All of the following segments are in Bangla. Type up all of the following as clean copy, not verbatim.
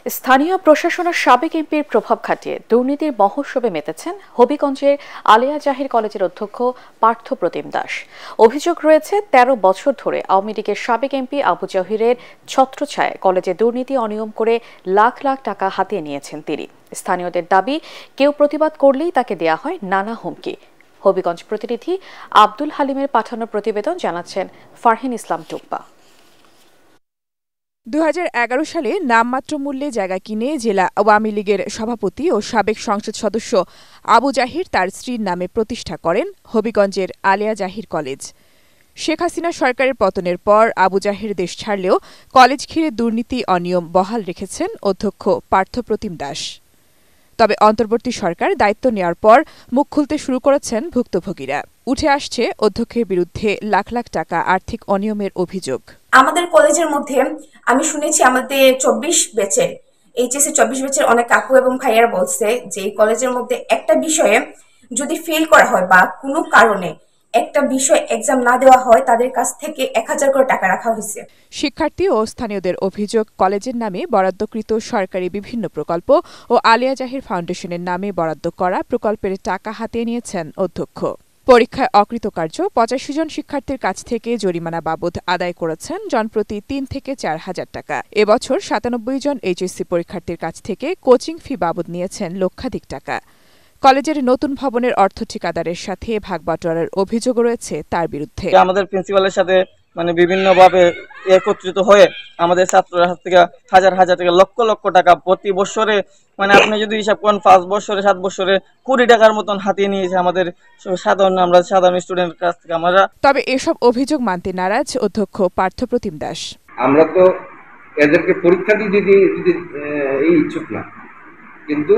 স্থানীয় প্রশাসনের সাবেক এমপির প্রভাব খাটিয়ে দুর্নীতির মহোৎসবে মেতেছেন হবিগঞ্জের আলেয়া জাহির কলেজের অধ্যক্ষ পার্থ প্রতিম দাস। অভিযোগ রয়েছে ১৩ বছর ধরে আওয়ামী লীগের সাবেক এমপি আবু জাহিরের ছত্রছায়ায় কলেজে দুর্নীতি অনিয়ম করে লাখ লাখ টাকা হাতিয়ে নিয়েছেন তিনি। স্থানীয়দের দাবি, কেউ প্রতিবাদ করলেই তাকে দেয়া হয় নানা হুমকি। হবিগঞ্জ প্রতিনিধি আব্দুল হালিমের পাঠানো প্রতিবেদন জানাচ্ছেন ফারহিন ইসলাম টুপ্পা। ২০১১ সালে নামমাত্র মূল্যে জায়গা কিনে জেলা আওয়ামী লীগের সভাপতি ও সাবেক সংসদ সদস্য আবু জাহির তার স্ত্রীর নামে প্রতিষ্ঠা করেন হবিগঞ্জের আলেয়া জাহির কলেজ। শেখ হাসিনা সরকারের পতনের পর আবু জাহির দেশ ছাড়লেও কলেজ ঘিরে দুর্নীতি অনিয়ম বহাল রেখেছেন অধ্যক্ষ পার্থ প্রতিম দাস। তবে অন্তর্বর্তী সরকার দায়িত্ব নেওয়ার পর মুখ খুলতে শুরু করেছেন ভুক্তভোগীরা। উঠে আসছে অধ্যক্ষের বিরুদ্ধে লাখ লাখ টাকা আর্থিক অনিয়মের অভিযোগ। আমাদের কলেজের মধ্যে আমি শুনেছি আমাদের ২৪ ব্যাচের এইচএসসি ২৪ ব্যাচের অনেক আপু এবং ভাইয়ারা বলছে যে এই কলেজের মধ্যে একটা বিষয়ে যদি ফেল করা হয় বা কোনো কারণে একটা বিষয় এক্সাম না দেওয়া হয় তাদের কাছ থেকে ১,০০০ করে টাকা রাখা হয়েছে। শিক্ষার্থী ও স্থানীয়দের অভিযোগ, কলেজের নামে বরাদ্দকৃত সরকারি বিভিন্ন প্রকল্প ও আলেয়া জাহির ফাউন্ডেশনের নামে বরাদ্দ করা প্রকল্পের টাকা হাতিয়ে নিয়েছেন অধ্যক্ষ। পরীক্ষায় অকৃতকার্য ৮৫ জন শিক্ষার্থীর কাছ থেকে জরিমানা বাবদ আদায় করেছেন জনপ্রতি ৩ থেকে ৪ হাজার টাকা। এবছর ৯৭ জন এইচএসসি পরীক্ষার্থীর কাছ থেকে কোচিং ফি বাবদ নিয়েছেন লক্ষাধিক টাকা। কলেজের নতুন ভবনের অর্থ ঠিকাদারের সাথে ভাগবাটোয়ারার অভিযোগ রয়েছে তার বিরুদ্ধে। আমাদের প্রিন্সিপালের সাথে বিভিন্নভাবে একত্রিত হয়ে আমাদের ছাত্ররা হাত থেকে হাজার হাজার টাকা, লক্ষ লক্ষ টাকা প্রতি বছরে আপনি যদি হিসাব করেন ৫ বছরে ৭ বছরে কোটি টাকার মতন হাতিয়ে নিয়েছে আমাদের সাধারণ স্টুডেন্টের কাছ থেকে আমরা। তবে এসব অভিযোগ মানতে নারাজ অধ্যক্ষ পার্থ প্রতিম দাস। আমরা তো এদেরকে পরীক্ষা দিয়ে যদি এই ইচ্ছুক না, কিন্তু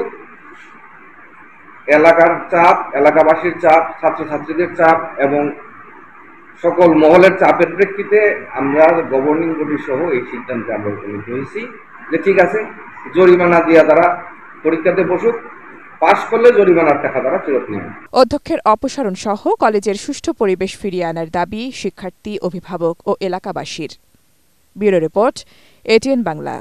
এলাকার চাপ, এলাকাবাসীর চাপ, ছাত্রছাত্রীদের চাপ এবং সকল মহলের চাপের প্রেক্ষিতে আমরা গভর্নিং বডি সহ এই সিদ্ধান্তে আমরা উপনীত হয়েছি যে ঠিক আছে, জরিমানা দিয়ে তারা পরীক্ষাতে বসুক, পাশ করলে জরিমানার টাকা তারা ফেরত নেবে। অধ্যক্ষের অপসারণ সহ কলেজের সুষ্ঠু পরিবেশ ফিরিয়ে আনার দাবি শিক্ষার্থী, অভিভাবক ও এলাকাবাসীর। Bureau report, ATN Bangla.